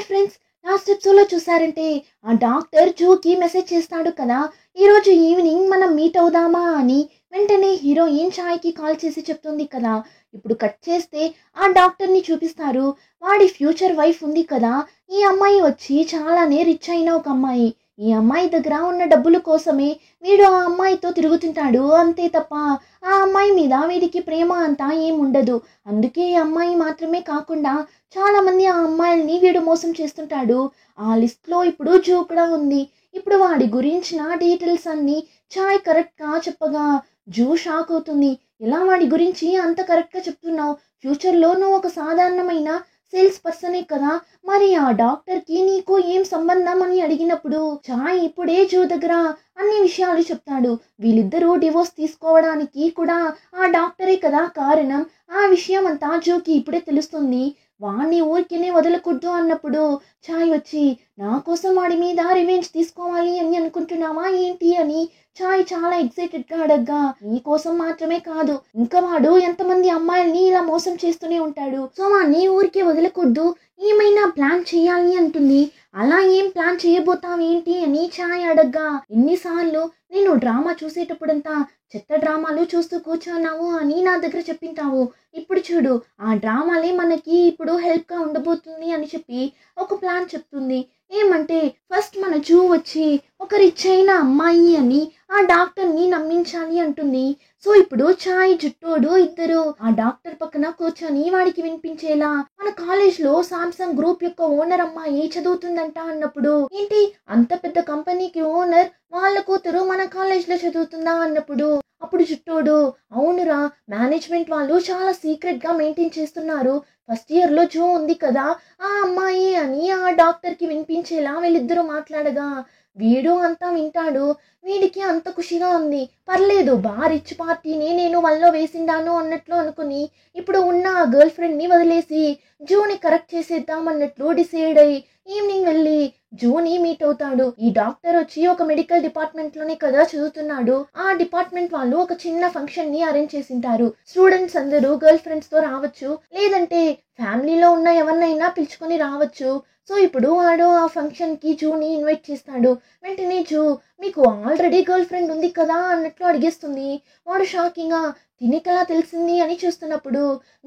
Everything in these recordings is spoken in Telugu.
హాయ్ ఫ్రెండ్స్, లాస్ట్ ఎపిసోడ్లో చూసారంటే ఆ డాక్టర్ జూకి మెసేజ్ చేస్తాడు కదా, ఈరోజు ఈవినింగ్ మనం మీట్ అవుదామా అని. వెంటనే హీరోయిన్ చాయ్కి కాల్ చేసి చెప్తుంది కదా. ఇప్పుడు కట్ చేస్తే ఆ డాక్టర్ని చూపిస్తారు. వాడి ఫ్యూచర్ వైఫ్ ఉంది కదా, ఈ అమ్మాయి వచ్చి చాలానే రిచ్ అయిన ఒక అమ్మాయి. ఈ అమ్మాయి దగ్గర ఉన్న డబ్బుల కోసమే వీడు ఆ అమ్మాయితో తిరుగుతుంటాడు, అంతే తప్ప ఆ అమ్మాయి మీద వీడికి ప్రేమ అంతా ఏముండదు. అందుకే ఈ అమ్మాయి మాత్రమే కాకుండా చాలా మంది ఆ అమ్మాయిల్ని వీడు మోసం చేస్తుంటాడు. ఆ లిస్ట్లో ఇప్పుడు జూ కూడా ఉంది. ఇప్పుడు వాడి గురించిన డీటెయిల్స్ అన్ని చాయ్ కరెక్ట్గా చెప్పగా జూ షాక్ అవుతుంది. ఎలా వాడి గురించి అంత కరెక్ట్గా చెప్తున్నావు? ఫ్యూచర్లో నువ్వు ఒక సాధారణమైన సేల్స్ పర్సనే కదా, మరి ఆ డాక్టర్కి నీకు ఏం సంబంధం అని అడిగినప్పుడు చాయ్ ఇప్పుడే జూ దగ్గర అన్ని విషయాలు చెప్తాడు. వీళ్ళిద్దరూ డివోర్స్ తీసుకోవడానికి కూడా ఆ డాక్టరే కదా కారణం. ఆ విషయం అంతా జూకి ఇప్పుడే తెలుస్తుంది. వాణ్ణి ఊరికేనే వదలకూడదు అన్నప్పుడు చాయ్ వచ్చి, నా కోసం వాడి మీద రివెంజ్ తీసుకోవాలి అని అనుకుంటున్నావా ఏంటి అని చాయ్ చాలా ఎక్సైటెడ్గా అడగ్గా, నీ కోసం మాత్రమే కాదు, ఇంకా వాడు ఎంతమంది అమ్మాయిల్ని ఇలా మోసం చేస్తూనే ఉంటాడు. సో వాణ్ణి ఊరికే వదలకూడదు, ఏమైనా ప్లాన్ చేయాలి అంటుంది. అలా ఏం ప్లాన్ చేయబోతావేంటి అని చాయ్ అడగ్గా, ఎన్నిసార్లు నేను డ్రామా చూసేటప్పుడంతా చెత్త డ్రామాలు చూస్తూ కూర్చున్నావు అని నా దగ్గర చెప్పింటావు. ఇప్పుడు చూడు, ఆ డ్రామాలే మనకి ఇప్పుడు హెల్ప్గా ఉండబోతుంది అని చెప్పి ఒక ప్లాన్ చెప్తుంది. ఏమంటే ఫస్ట్ మన జూ వచ్చి ఒక రిచ్ అయిన అమ్మాయి అని ఆ డాక్టర్ని నమ్మించాలి అంటుంది. సో ఇప్పుడు చాయ్ జుట్టోడు ఇద్దరు ఆ డాక్టర్ పక్కన కూర్చొని వాడికి వినిపించేలా, మన కాలేజ్లో సామ్సంగ్ గ్రూప్ యొక్క ఓనర్ అమ్మాయి చదువుతుందంట అన్నప్పుడు, ఏంటి అంత పెద్ద కంపెనీకి ఓనర్ వాళ్ళ కూతురు మన కాలేజ్లో చదువుతుందా అన్నప్పుడు, అప్పుడు జుట్టోడు, అవునురా, మేనేజ్మెంట్ వాళ్ళు చాలా సీక్రెట్గా మెయింటైన్ చేస్తున్నారు. ఫస్ట్ ఇయర్లో జూ ఉంది కదా, ఆ అమ్మాయి అని ఆ డాక్టర్కి వినిపించేలా వీళ్ళిద్దరూ మాట్లాడగా వీడు అంతా వింటాడు. వీడికి అంత ఖుషిగా ఉంది. పర్లేదు, బాగా రిచ్ పార్టీని నేను వల్లో వేసిండాను అన్నట్లు అనుకుని ఇప్పుడు ఉన్న ఆ గర్ల్ ఫ్రెండ్ని వదిలేసి జూని కరెక్ట్ చేసేద్దాం అన్నట్లు డిసైడ్ అయ్యి ఈవినింగ్ వెళ్ళి జూని మీట్ అవుతాడు. ఈ డాక్టర్ వచ్చి ఒక మెడికల్ డిపార్ట్మెంట్ లోనే కదా చదువుతున్నాడు. ఆ డిపార్ట్మెంట్ వాళ్ళు ఒక చిన్న ఫంక్షన్ ని అరేంజ్ చేసింటారు. స్టూడెంట్స్ అందరూ గర్ల్ ఫ్రెండ్స్ తో రావచ్చు, లేదంటే ఫ్యామిలీలో ఉన్న ఎవరినైనా పిలుచుకొని రావచ్చు. సో ఇప్పుడు వాడు ఆ ఫంక్షన్ కి జూని ఇన్వైట్ చేస్తాడు. వెంటనే జూ, మీకు ఆల్రెడీ గర్ల్ ఫ్రెండ్ ఉంది కదా అన్నట్లు అడిగేస్తుంది. వాడు షాకింగ్ గా, తినికెలా తెలిసింది అని చూస్తున్నప్పుడు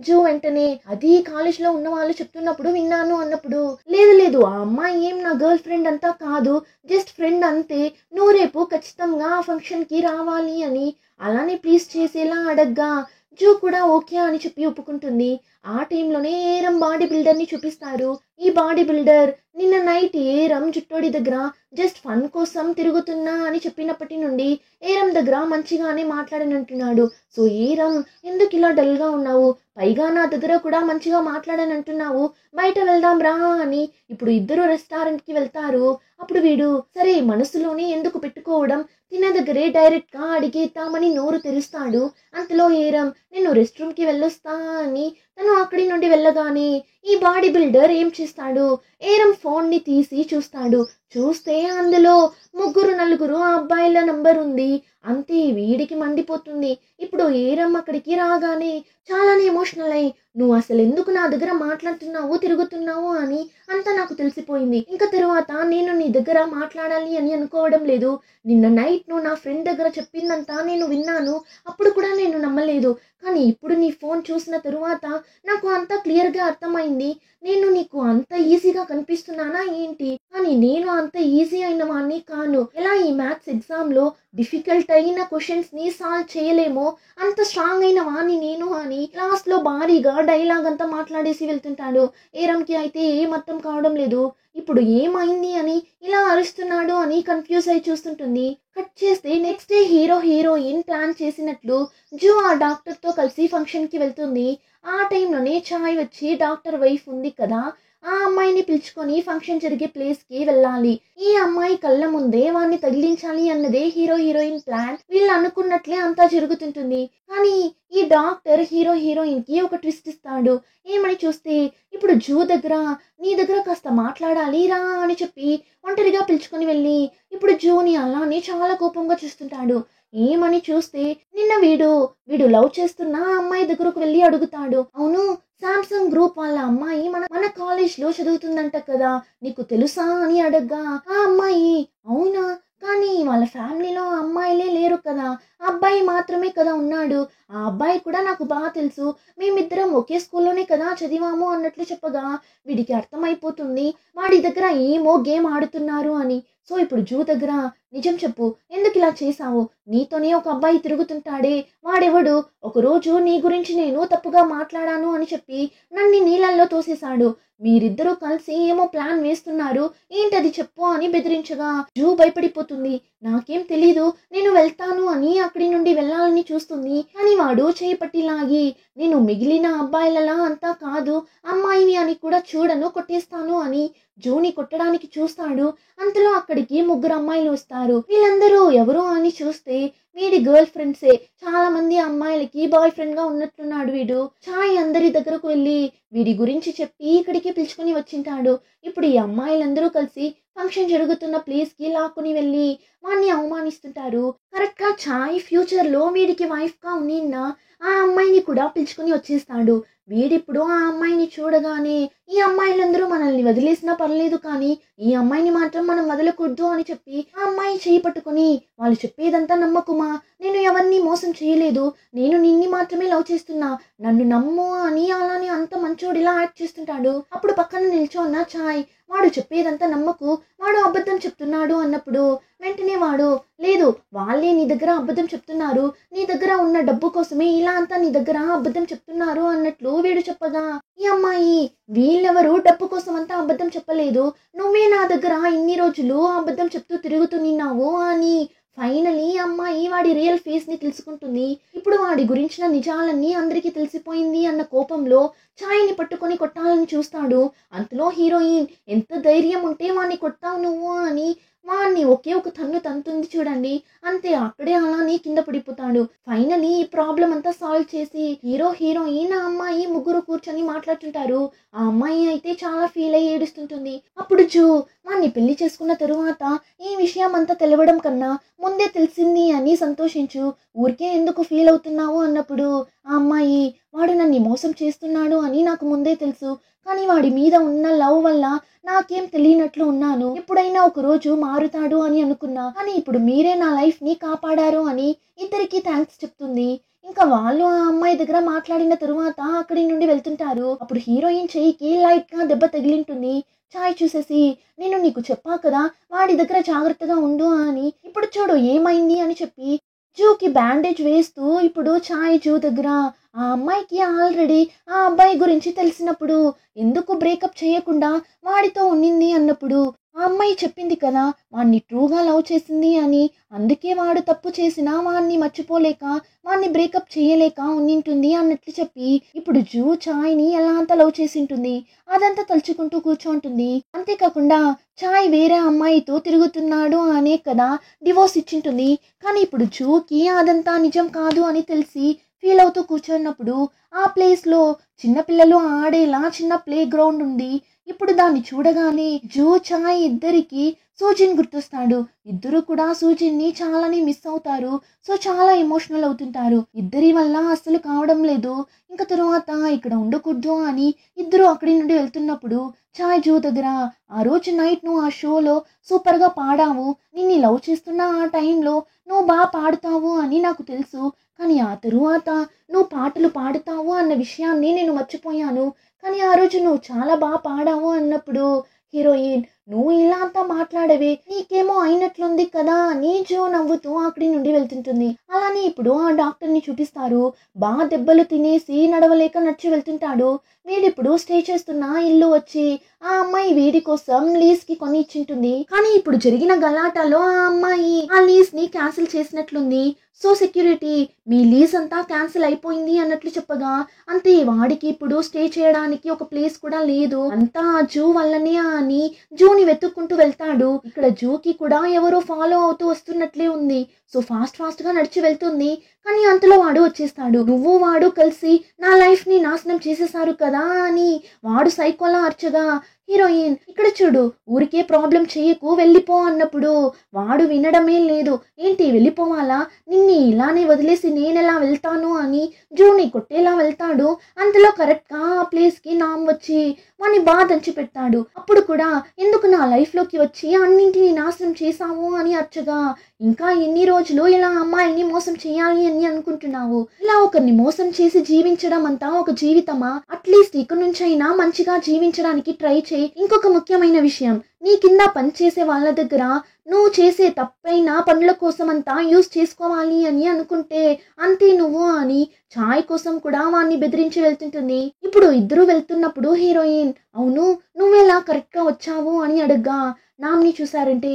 జూ వెంటనే, అది కాలేజ్లో ఉన్న వాళ్ళు చెప్తున్నప్పుడు విన్నాను అన్నప్పుడు, లేదు లేదు, ఆ అమ్మాయి ఏం నా గర్ల్ ఫ్రెండ్ అంతా కాదు, జస్ట్ ఫ్రెండ్ అంతే, నువ్వు రేపు ఖచ్చితంగా ఆ ఫంక్షన్కి రావాలి అని అలానే ప్లీజ్ చేసేలా అడగ్గా జూ కూడా ఓకే అని చెప్పి ఒప్పుకుంటుంది. ఆ టైంలోనే ఏరం బాడీ బిల్డర్ని చూపిస్తారు. ఈ బాడీ బిల్డర్ నిన్న నైట్ ఏరం జుట్టోడి దగ్గర జస్ట్ ఫన్ కోసం తిరుగుతున్నా అని చెప్పినప్పటి నుండి ఏరం దగ్గర మంచిగానే మాట్లాడనంటున్నాడు. సో ఏరం, ఎందుకు ఇలా డల్గా ఉన్నావు, పైగా నా దగ్గర కూడా మంచిగా మాట్లాడనంటున్నావు, బయట వెళ్దాం రా అని ఇప్పుడు ఇద్దరు రెస్టారెంట్కి వెళ్తారు. అప్పుడు వీడు, సరే మనసులోనే ఎందుకు పెట్టుకోవడం, తినే దగ్గరే డైరెక్ట్గా అడిగేద్దామని నోరు తెరుస్తాడు. అంతలో ఏరం, నేను రెస్ట్ రూమ్కి వెళ్ళొస్తా అని తను అక్కడి నుండి వెళ్ళగానే ఈ బాడీ బిల్డర్ ఏం చేస్తాడు, ఏరం ఫోన్ని తీసి చూస్తాడు. చూస్తే అందులో ముగ్గురు నలుగురు ఆ అబ్బాయిల నంబర్ ఉంది. అంతే, వీడికి మండిపోతుంది. ఇప్పుడు ఏరం అక్కడికి రాగానే చాలానే ఎమోషనల్ అయ్యి, నువ్వు అసలు ఎందుకు నా దగ్గర మాట్లాడుతున్నావు తిరుగుతున్నావు అని అంతా నాకు తెలిసిపోయింది. ఇంకా తర్వాత నేను నీ దగ్గర మాట్లాడాలి అని అనుకోవడం లేదు. నిన్న నైట్ నువ్వు నా ఫ్రెండ్ దగ్గర చెప్పిందంతా నేను విన్నాను, అప్పుడు కూడా నేను నమ్మలేదు. కానీ ఇప్పుడు నీ ఫోన్ చూసిన తరువాత నాకు అంతా క్లియర్గా అర్థమైంది. నేను నీకు అంత ఈజీగా కనిపిస్తున్నానా ఏంటి? కానీ నేను అంత ఈజీ అయిన వాడిని కాను. ఎలా ఈ మ్యాథ్స్ ఎగ్జామ్లో డిఫికల్ట్ అయిన క్వశ్చన్స్ని సాల్వ్ చేయలేమో అంత స్ట్రాంగ్ అయిన వాడిని నేను అని లాస్ట్లో భారీగా డైలాగ్ అంతా మాట్లాడేసి వెళ్తుంటాడు. ఏరంకి అయితే ఏం అర్థం కావడం లేదు. ఇప్పుడు ఏమైంది అని ఇలా అరుస్తున్నాడు అని కన్ఫ్యూజ్ అయి చూస్తుంటుంది. కట్ చేస్తే నెక్స్ట్ డే హీరోయిన్ ప్లాన్ చేసినట్లు జూ ఆ డాక్టర్తో కలిసి ఫంక్షన్కి వెళ్తుంది. ఆ టైంలోనే చాయ్ వచ్చి, డాక్టర్ వైఫ్ ఉంది కదా, ఆ అమ్మాయిని పిలుచుకొని ఫంక్షన్ జరిగే ప్లేస్కి వెళ్ళాలి. ఈ అమ్మాయి కళ్ళ ముందే వాడిని తగిలించాలి అన్నదే హీరోయిన్ ప్లాన్. వీళ్ళు అనుకున్నట్లే అంతా జరుగుతుంటుంది. కానీ ఈ డాక్టర్ హీరోయిన్కి ఒక ట్విస్ట్ ఇస్తాడు. ఏమని చూస్తే, ఇప్పుడు జూ దగ్గర నీ దగ్గర కాస్త మాట్లాడాలి రా అని చెప్పి ఒంటరిగా పిలుచుకొని వెళ్ళి ఇప్పుడు జూని అలానే చాలా కోపంగా చూస్తుంటాడు. ఏమని చూస్తే, నిన్న వీడు లవ్ చేస్తున్న ఆ అమ్మాయి దగ్గరకు వెళ్ళి అడుగుతాడు, అవును శాంసంగ్ గ్రూప్ వాళ్ళ అమ్మాయి మన మన కాలేజ్లో చదువుతుందంట కదా, నీకు తెలుసా అని అడగ్గా ఆ అమ్మాయి అవునా, కానీ వాళ్ళ ఫ్యామిలీలో అమ్మాయిలే లేరు కదా, ఆ అబ్బాయి మాత్రమే కదా ఉన్నాడు, ఆ అబ్బాయి కూడా నాకు బాగా తెలుసు, మేమిద్దరం ఒకే స్కూల్లోనే కదా చదివాము అన్నట్లు చెప్పగా వీడికి అర్థమైపోతుంది వాడి దగ్గర ఏమో గేమ్ ఆడుతున్నారు అని. సో ఇప్పుడు జూ దగ్గర నిజం చెప్పు, ఎందుకు ఇలా చేశావు, నీతోనే ఒక అబ్బాయి తిరుగుతుంటాడే వాడెవడు, ఒకరోజు నీ గురించి నేను తప్పుగా మాట్లాడాను అని చెప్పి నన్ను నీళ్ళల్లో తోసేశాడు, మీరిద్దరూ కలిసి ఏమో ప్లాన్ వేస్తున్నారు, ఏంటది చెప్పు అని బెదిరించగా జూ భయపడిపోతుంది. నాకేం తెలీదు, నేను వెళ్తాను అని అక్కడి నుండి వెళ్ళాలని చూస్తుంది. కానీ వాడు చేయి పట్టి లాగి నేను మిగిలిన అబ్బాయిలలా అంతా కాదు, అమ్మాయిని అని కూడా చూడను, కొట్టేస్తాను అని జూని కొట్టడానికి చూస్తాడు. అంతలో అక్కడికి ముగ్గురు అమ్మాయిలు వస్తారు. వీళ్ళందరూ ఎవరు అని చూస్తే వీడి గర్ల్ ఫ్రెండ్సే. చాలా మంది అమ్మాయిలకి బాయ్ ఫ్రెండ్ గా ఉన్నట్లున్నాడు వీడు. చాయ్ అందరి దగ్గరకు వెళ్ళి వీడి గురించి చెప్పి ఇక్కడికి పిలుచుకుని వచ్చింటాడు. ఇప్పుడు ఈ అమ్మాయిలందరూ కలిసి ఫంక్షన్ జరుగుతున్న ప్లేస్ కి లాక్కుని వెళ్ళి వాడిని అవమానిస్తుంటారు. కరెక్ట్ గా చాయ్ ఫ్యూచర్ లో వీడికి వైఫ్ గా ఉన్న ఆ అమ్మాయిని కూడా పిలుచుకుని వచ్చేస్తాడు. వీడిప్పుడు ఆ అమ్మాయిని చూడగానే ఈ అమ్మాయిలందరూ మనల్ని వదిలేసినా పర్లేదు, కానీ ఈ అమ్మాయిని మాత్రం మనం వదలకూడదు అని చెప్పి ఆ అమ్మాయి చేయి పట్టుకుని వాళ్ళు చెప్పేదంతా నమ్మకుమా, నేను ఎవరిని మోసం చేయలేదు, నేను నిన్ని మాత్రమే లవ్ చేస్తున్నా, నన్ను నమ్ము అని అలానే అంత మంచోడిలా యాక్ట్ చేస్తుంటాడు. అప్పుడు పక్కన నిల్చోన్న చాయ్ వాడు చెప్పేదంతా నమ్మకు, వాడు అబద్ధం చెప్తున్నాడు అన్నప్పుడు వెంటనే వాడు లేదు, వాళ్ళే నీ దగ్గర అబద్ధం చెప్తున్నారు, నీ దగ్గర ఉన్న డబ్బు కోసమే ఇలా అంతా నీ దగ్గర అబద్ధం చెప్తున్నారు అన్నట్లు వీడు చెప్పగా ఈ అమ్మాయి వీళ్ళెవరు డబ్బు కోసం అంతా అబద్ధం చెప్పలేదు, నువ్వే నా దగ్గర ఇన్ని రోజులు అబద్ధం చెప్తూ తిరుగుతున్నావు అని ఫైనలీ అమ్మాయి వాడి రియల్ ఫేస్ ని తెలుసుకుంటుంది. ఇప్పుడు వాడి గురించిన నిజాలన్నీ అందరికీ తెలిసిపోయింది అన్న కోపంలో ఛాయ్ని పట్టుకొని కొట్టాలని చూస్తాడు. అంతలో హీరోయిన్ ఎంత ధైర్యం ఉంటే వాడిని కొట్టావు నువ్వు అని వాడిని ఒకే ఒక తన్ను తంతుంది చూడండి. అంతే, అక్కడే అలానే కింద పడిపోతాడు. ఫైనలీ ఈ ప్రాబ్లం అంతా సాల్వ్ చేసి హీరో హీరోయిన్ ఆ అమ్మాయి ముగ్గురు కూర్చొని మాట్లాడుతుంటారు. ఆ అమ్మాయి అయితే చాలా ఫీల్ అయ్యి ఏడుస్తుంటుంది. అప్పుడు జూ వాడిని పెళ్లి చేసుకున్న తరువాత ఈ విషయం అంతా తెలవడం కన్నా ముందే తెలిసింది అని సంతోషించు, ఊరికే ఎందుకు ఫీల్ అవుతున్నావు అన్నప్పుడు ఆ అమ్మాయి వాడు నన్ను మోసం చేస్తున్నాడు అని నాకు ముందే తెలుసు, కానీ వాడి మీద ఉన్న లవ్ వల్ల నాకేం తెలియనట్లు ఉన్నాను, ఎప్పుడైనా ఒక రోజు మారుతాడు అని అనుకున్నా, కానీ ఇప్పుడు మీరే నా లైఫ్ ని కాపాడారు అని ఇద్దరికి థ్యాంక్స్ చెప్తుంది. ఇంకా వాళ్ళు ఆ అమ్మాయి దగ్గర మాట్లాడిన తరువాత అక్కడి నుండి వెళ్తుంటారు. అప్పుడు హీరోయిన్ చెయ్యికి లైట్ గా దెబ్బ తగిలింటుంది. చాయ్ చూసేసి నేను నీకు చెప్పా కదా వాడి దగ్గర జాగ్రత్తగా ఉండు అని, ఇప్పుడు చూడు ఏమైంది అని చెప్పి జూకి బ్యాండేజ్ వేస్తూ ఇప్పుడు చాయ్ జూ దగ్గర ఆ అమ్మాయికి ఆల్రెడీ ఆ అబ్బాయి గురించి తెలిసినప్పుడు ఎందుకు బ్రేకప్ చేయకుండా వాడితో ఉన్నింది అన్నప్పుడు ఆ అమ్మాయి చెప్పింది కదా వాడిని ట్రూగా లవ్ చేసింది అని, అందుకే వాడు తప్పు చేసినా వాడిని మర్చిపోలేక వాడిని బ్రేకప్ చేయలేక ఉన్నింటుంది అన్నట్లు చెప్పి ఇప్పుడు జూ చాయ్ని ఎలా అంత లవ్ చేసింటుంది అదంతా తలుచుకుంటూ కూర్చోంటుంది. అంతేకాకుండా చాయ్ వేరే అమ్మాయితో తిరుగుతున్నాడు అనే కదా డివోర్స్ ఇచ్చింటుంది. కానీ ఇప్పుడు జూకి అదంతా నిజం కాదు అని తెలిసి ఫీల్ అవుతూ కూర్చున్నప్పుడు ఆ ప్లేస్లో చిన్నపిల్లలు ఆడేలా చిన్న ప్లే గ్రౌండ్ ఉంది. ఇప్పుడు దాన్ని చూడగానే జూ చాయ్ ఇద్దరికి సూజిన్ గుర్తొస్తాడు. ఇద్దరు కూడా సూజిన్ని చాలానే మిస్ అవుతారు. సో చాలా ఎమోషనల్ అవుతుంటారు. ఇద్దరి వల్ల అస్సలు కావడం లేదు. ఇంకా తరువాత ఇక్కడ ఉండకూడదు అని ఇద్దరు అక్కడి నుండి వెళ్తున్నప్పుడు చాయ్ జూ దగ్గర ఆ రోజు నైట్ నువ్వు ఆ షోలో సూపర్గా పాడావు, నిన్ను లవ్ చేస్తున్న ఆ టైంలో నువ్వు బాగా పాడుతావు అని నాకు తెలుసు, కానీ ఆ తరువాత నువ్వు పాటలు పాడుతావు అన్న విషయాన్ని నేను మర్చిపోయాను, కానీ ఆ రోజు నువ్వు చాలా బాగా పాడావు అన్నప్పుడు హీరోయిన్ నువ్వు ఇలా అంతా మాట్లాడవే నీకేమో అయినట్లుంది కదా అని జో నవ్వుతూ అక్కడి నుండి వెళ్తుంటుంది. అలానే ఇప్పుడు ఆ డాక్టర్ని చూపిస్తారు. బాగా దెబ్బలు తినేసి నడవలేక నడిచి వెళ్తుంటాడు. వీడిప్పుడు స్టే చేస్తున్న ఇల్లు వచ్చి ఆ అమ్మాయి వీడి కోసం లీజ్ కి కొని ఇచ్చింటుంది. కానీ ఇప్పుడు జరిగిన గలాటాలో ఆ అమ్మాయి ఆ లీజ్ ని క్యాన్సిల్ చేసినట్లుంది. సో సెక్యూరిటీ మీ లీజ్ అంతా క్యాన్సిల్ అయిపోయింది అన్నట్లు చెప్పగా అంతే, వాడికి ఇప్పుడు స్టే చేయడానికి ఒక ప్లేస్ కూడా లేదు, అంతా ఆ జూ వల్లనే అని జూని వెతుక్కుంటూ వెళ్తాడు. ఇక్కడ జూకి కూడా ఎవరో ఫాలో అవుతూ వస్తున్నట్లే ఉంది. సో ఫాస్ట్గా నడిచి వెళ్తుంది. కానీ అంతలో వాడు వచ్చేస్తాడు. నువ్వు వాడు కలిసి నా లైఫ్ని నాశనం చేసేసారు కదా అని వాడు సైకోలా అర్చగా, హీరోయిన్ ఇక్కడ చూడు ఊరికే ప్రాబ్లం చెయ్యకు వెళ్ళిపో అన్నప్పుడు వాడు వినడమే లేదు. ఏంటి వెళ్ళిపోవాలా, నిన్ని ఇలానే వదిలేసి నేనెలా వెళ్తాను అని జూని కొట్టేలా వెళ్తాడు. అంతలో కరెక్ట్గా ఆ ప్లేస్కి నామ్ వచ్చి వాడిని బాగా దంచి పెడతాడు. అప్పుడు కూడా ఎందుకు నా లైఫ్లోకి వచ్చి అన్నింటినీ నాశనం చేశావు అని అర్చగా, ఇంకా ఎన్ని రోజులు ఇలా అమ్మాయిని మోసం చేయాలి అని అనుకుంటున్నావు? ఇలా ఒకరిని మోసం చేసి జీవించడం అంతా ఒక జీవితమా? అట్లీస్ట్ ఇక నుంచైనా మంచిగా జీవించడానికి ట్రై చేయి. ఇంకొక ముఖ్యమైన విషయం, నీ కింద పనిచేసే వాళ్ళ దగ్గర నువ్వు చేసే తప్పైన పనుల కోసం అంతా యూజ్ చేసుకోవాలి అని అనుకుంటే అంతే నువ్వు అని ఛాయ్ కోసం కూడా వాడిని బెదిరించి వెళ్తుంటుంది. ఇప్పుడు ఇద్దరు వెళ్తున్నప్పుడు హీరోయిన్, అవును నువ్వెలా కరెక్ట్గా వచ్చావు అని అడగ్గా, నామ్ని చూసారంటే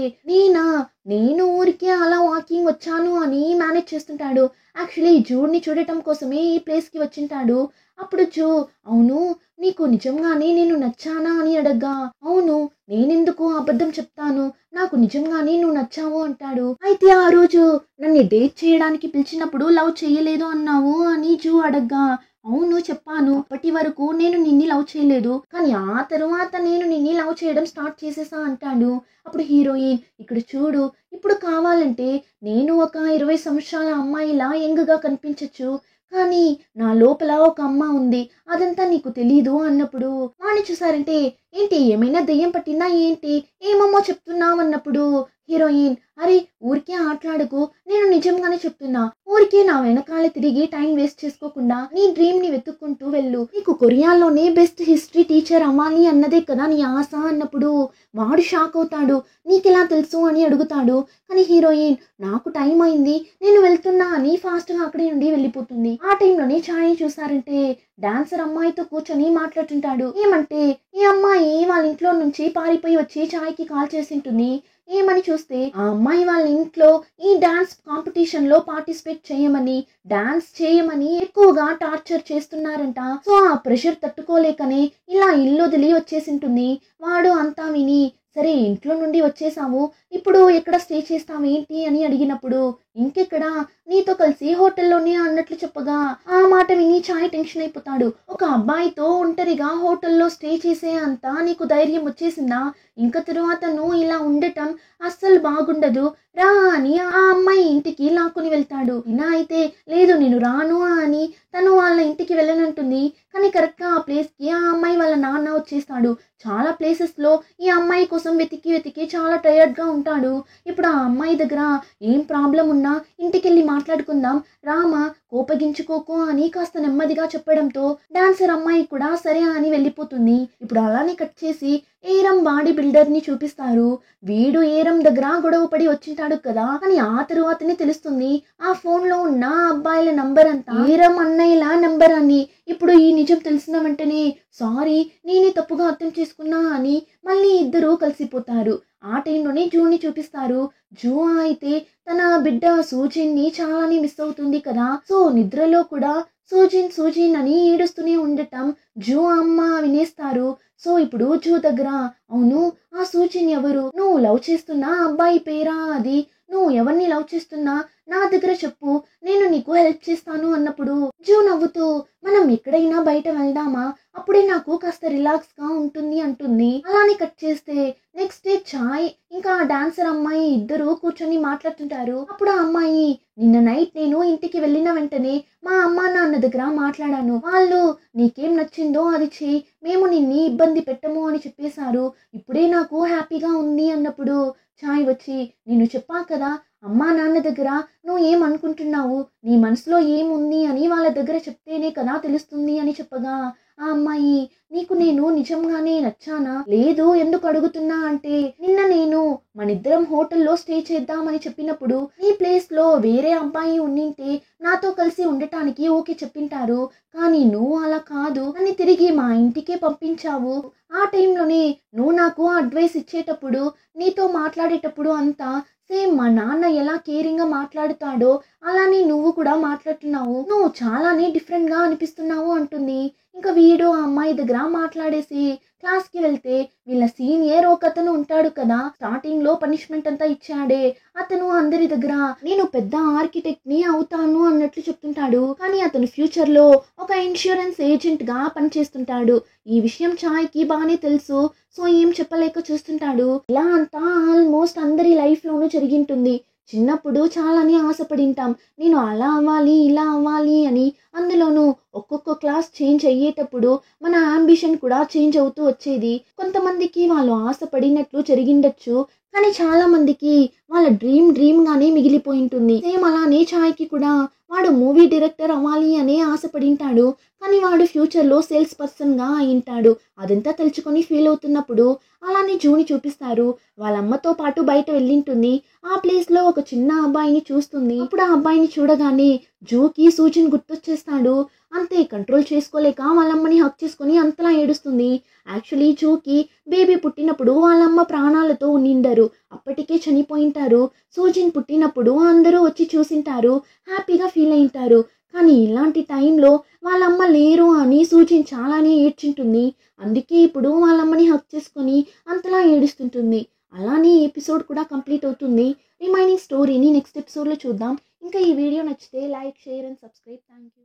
నేను ఊరికే అలా వాకింగ్ వచ్చాను అని మేనేజ్ చేస్తుంటాడు. యాక్చువల్లీ జూడ్ని చూడటం కోసమే ఈ ప్లేస్కి వచ్చింటాడు. అప్పుడు జూ, అవును నీకు నిజంగానే నేను నచ్చానా అని అడగ్గా, అవును నేనెందుకు అబద్ధం చెప్తాను, నాకు నిజంగానే నువ్వు నచ్చావు అంటాడు. అయితే ఆ రోజు నన్ను డేట్ చేయడానికి పిలిచినప్పుడు లవ్ చేయలేదు అన్నావు అని జూ అడగ్గా, అవును చెప్పాను, అప్పటి వరకు నేను నిన్ని లవ్ చేయలేదు, కానీ ఆ తరువాత నేను నిన్ని లవ్ చేయడం స్టార్ట్ చేసేసా అంటాడు. అప్పుడు హీరోయిన్, ఇక్కడ చూడు ఇప్పుడు కావాలంటే నేను ఒక 20 సంవత్సరాల అమ్మాయిలా యంగ్గా కనిపించచ్చు, కానీ నా లోపల ఒక అమ్మ ఉంది, అదంతా నీకు తెలీదు అన్నప్పుడు వాణ్ణి చూసారంటే, ఏంటి ఏమైనా దెయ్యం పట్టిందా ఏంటి, ఏమమ్మో చెప్తున్నావు అన్నప్పుడు హీరోయిన్, అరే ఊరికే ఆటలాడకు, నేను నిజంగానే చెప్తున్నా, ఊరికే నా వెనకాల తిరిగి టైం వేస్ట్ చేసుకోకుండా నీ డ్రీమ్ ని వెతుక్కుంటూ వెళ్ళు, నీకు కొరియాలోనే బెస్ట్ హిస్టరీ టీచర్ అవ్వాలి అన్నదే కదా నీ ఆశ అన్నప్పుడు వాడు షాక్ అవుతాడు. నీకెలా తెలుసు అని అడుగుతాడు. కానీ హీరోయిన్, నాకు టైం అయింది నేను వెళ్తున్నా అని ఫాస్ట్గా అక్కడి నుండి వెళ్ళిపోతుంది. ఆ టైంలోనే ఛాయ్ చూసారంటే డాన్సర్ అమ్మాయితో కూర్చొని మాట్లాడుతుంటాడు. ఏమంటే ఈ అమ్మాయి వాళ్ళ ఇంట్లో నుంచి పారిపోయి వచ్చి ఛాయ్కి కాల్ చేసి ఉంటుంది. ఏమని చూస్తే ఆ అమ్మాయి వాళ్ళ ఇంట్లో ఈ డాన్స్ కాంపిటీషన్ లో పార్టిసిపేట్ చేయమని, డాన్స్ చేయమని ఎక్కువగా టార్చర్ చేస్తున్నారంట. సో ఆ ప్రెషర్ తట్టుకోలేకనే ఇలా ఇల్లు వదిలి వచ్చేసింటుంది. వాడు అంతా విని, సరే ఇంట్లో నుండి వచ్చేసాము, ఇప్పుడు ఎక్కడ స్టే చేస్తావు ఏంటి అని అడిగినప్పుడు, ఇంకెక్కడ నీతో కలిసి హోటల్లోనే అన్నట్లు చెప్పగా ఆ మాట విని ఛాయ్ టెన్షన్ అయిపోతాడు. ఒక అబ్బాయితో ఒంటరిగా హోటల్లో స్టే చేసే అంత నీకు ధైర్యం వచ్చేసిందా, ఇంకా తరువాత నువ్వు ఇలా ఉండటం అస్సలు బాగుండదు, రా అని ఆ అమ్మాయి ఇంటికి లాక్కుని వెళ్తాడు. ఇలా అయితే లేదు నేను రాను అని తను వాళ్ళ ఇంటికి వెళ్ళనంటుంది. కానీ కరెక్ట్గా ఆ ప్లేస్కి ఆ అమ్మాయి వాళ్ళ నాన్న వచ్చేస్తాడు. చాలా ప్లేసెస్లో ఈ అమ్మాయి కోసం వెతికి చాలా టయర్డ్గా ఉంటాడు. ఇప్పుడు ఆ అమ్మాయి దగ్గర ఏం ప్రాబ్లం ఉన్నా ఇంటికెళ్ళి మాట్లాడుకుందాం రామా, కోపగించుకోకు అని కాస్త నెమ్మదిగా చెప్పడంతో డాన్సర్ అమ్మాయి కూడా సరే అని వెళ్ళిపోతుంది. ఇప్పుడు అలానే కట్ చేసి ఏరం బాడీ బిల్డర్ ని చూపిస్తారు. వీడు ఏరం దగ్గర గొడవ పడి వచ్చింటాడు కదా, కానీ ఆ తరువాతనే తెలుస్తుంది ఆ ఫోన్ లో ఉన్న అబ్బాయిల నంబర్ అంతా ఏరం అన్నయ్యల నంబర్ అని. ఇప్పుడు ఈ నిజం తెలిసిన వెంటనే సారీ నేనే తప్పుగా అర్థం చేసుకున్నా అని మళ్ళీ ఇద్దరు కలిసిపోతారు. ఆ టైంలోనే జూని చూపిస్తారు. జూ అయితే తన బిడ్డ సూజిన్ని చాలానే మిస్ అవుతుంది కదా, సో నిద్రలో కూడా సూజిన్ అని ఏడుస్తూనే ఉండటం జూ అమ్మ వినేస్తారు. సో ఇప్పుడు జూ దగ్గర, అవును ఆ సూజిన్ ఎవరు, నువ్వు లవ్ చేస్తున్నా అబ్బాయి పేరా అది, నువ్వు ఎవరిని లవ్ చేస్తున్నా నా దగ్గర చెప్పు, నేను నీకు హెల్ప్ చేస్తాను అన్నప్పుడు జూ నవ్వుతూ, మనం ఎక్కడైనా బయట వెళ్దామా, అప్పుడే నాకు కాస్త రిలాక్స్ గా ఉంటుంది అంటుంది. అలానే కట్ చేస్తే నెక్స్ట్ డే ఛాయ్ ఇంకా డాన్సర్ అమ్మాయి ఇద్దరు కూర్చొని మాట్లాడుతుంటారు. అప్పుడు ఆ అమ్మాయి, నిన్న నైట్ నేను ఇంటికి వెళ్ళిన వెంటనే మా అమ్మ నాన్న దగ్గర మాట్లాడాను, వాళ్ళు నీకేం నచ్చిందో అది చేయి, మేము నిన్ని ఇబ్బంది పెట్టము అని చెప్పేశారు, ఇప్పుడే నాకు హ్యాపీగా ఉంది అన్నప్పుడు ఛాయ్ వచ్చి, నేను చెప్పా కదా అమ్మా నాన్న దగ్గర నువ్వు ఏమనుకుంటున్నావు, నీ మనసులో ఏముంది అని వాళ్ళ దగ్గర చెప్తేనే కదా తెలుస్తుంది అని చెప్పగా ఆ అమ్మాయి, నీకు నేను నిజంగానే నచ్చానా, లేదు ఎందుకు అడుగుతున్నా అంటే, నిన్న నేను మనిద్దరం హోటల్లో స్టే చేద్దామని చెప్పినప్పుడు ఈ ప్లేస్ లో వేరే అబ్బాయి ఉండింటే నాతో కలిసి ఉండటానికి ఓకే చెప్పింటారు, కానీ నువ్వు అలా కాదు అని తిరిగి మా ఇంటికే పంపించావు. ఆ టైంలోనే నువ్వు నాకు అడ్వైస్ ఇచ్చేటప్పుడు నీతో మాట్లాడేటప్పుడు అంతా సేమ్ మా నాన్న ఎలా కేరింగ్ గా మాట్లాడుతాడో అలానే నువ్వు కూడా మాట్లాడుతున్నావు, నువ్వు చాలానే డిఫరెంట్ గా అనిపిస్తున్నావు అంటుంది. ఇంకా వీడు ఆ అమ్మాయి దగ్గర మాట్లాడేసి క్లాస్కి వెళ్తే వీళ్ళ సీనియర్ ఒక అతను ఉంటాడు కదా, స్టార్టింగ్ లో పనిష్మెంట్ అంతా ఇచ్చాడే అతను అందరి దగ్గర నేను పెద్ద ఆర్కిటెక్ట్ ని అవుతాను అన్నట్లు చెప్తుంటాడు. కానీ అతను ఫ్యూచర్ లో ఒక ఇన్సూరెన్స్ ఏజెంట్ గా పనిచేస్తుంటాడు. ఈ విషయం చాయ్కి బాగానే తెలుసు. సో ఏం చెప్పలేక చూస్తుంటాడు. ఇలా అంతా ఆల్మోస్ట్ అందరి లైఫ్ లోనూ జరిగింటుంది. చిన్నప్పుడు చాలానే ఆశపడింటాం, నేను అలా అవ్వాలి ఇలా అవ్వాలి అని. అందులోనూ ఒక్కొక్క క్లాస్ చేంజ్ అయ్యేటప్పుడు మన అంబిషన్ కూడా చేంజ్ అవుతూ వచ్చేది. కొంతమందికి వాళ్ళు ఆశపడినట్లు జరిగిండొచ్చు, కానీ చాలా మందికి వాళ్ళ డ్రీమ్ గానే మిగిలిపోయింటుంది. సేమ్ అలానే చాయ్కి కూడా వాడు మూవీ డైరెక్టర్ అవ్వాలి అనే ఆశపడింటాడు. కానీ వాడు ఫ్యూచర్లో సేల్స్ పర్సన్గా అయింటాడు. అదంతా తలుచుకొని ఫీల్ అవుతున్నప్పుడు అలానే జూని చూపిస్తారు. వాళ్ళ అమ్మతో పాటు బయట వెళ్ళింటుంది. ఆ ప్లేస్లో ఒక చిన్న అబ్బాయిని చూస్తుంది. అప్పుడు ఆ అబ్బాయిని చూడగానే జూకి సూజన్ గుర్తొచ్చేస్తాడు. అంతే, కంట్రోల్ చేసుకోలేక వాళ్ళమ్మని హక్ చేసుకొని అంతలా ఏడుస్తుంది. యాక్చువల్లీ జూకి బేబీ పుట్టినప్పుడు వాళ్ళమ్మ ప్రాణాలతో ఉండిండరు, అప్పటికే చనిపోయింటారు. సూజన్ పుట్టినప్పుడు అందరూ వచ్చి చూసింటారు, హ్యాపీగా ఫీల్ అయింటారు. కానీ ఇలాంటి టైంలో వాళ్ళమ్మ లేరు అని సూజన్ చాలానే ఏడ్చింటుంది. అందుకే ఇప్పుడు వాళ్ళమ్మని హక్ చేసుకొని అంతలా ఏడుస్తుంటుంది. అలానే ఎపిసోడ్ కూడా కంప్లీట్ అవుతుంది. రిమైనింగ్ స్టోరీని నెక్స్ట్ ఎపిసోడ్లో చూద్దాం. ఇంకా ఈ వీడియో నచ్చితే like, share and subscribe. Thank you.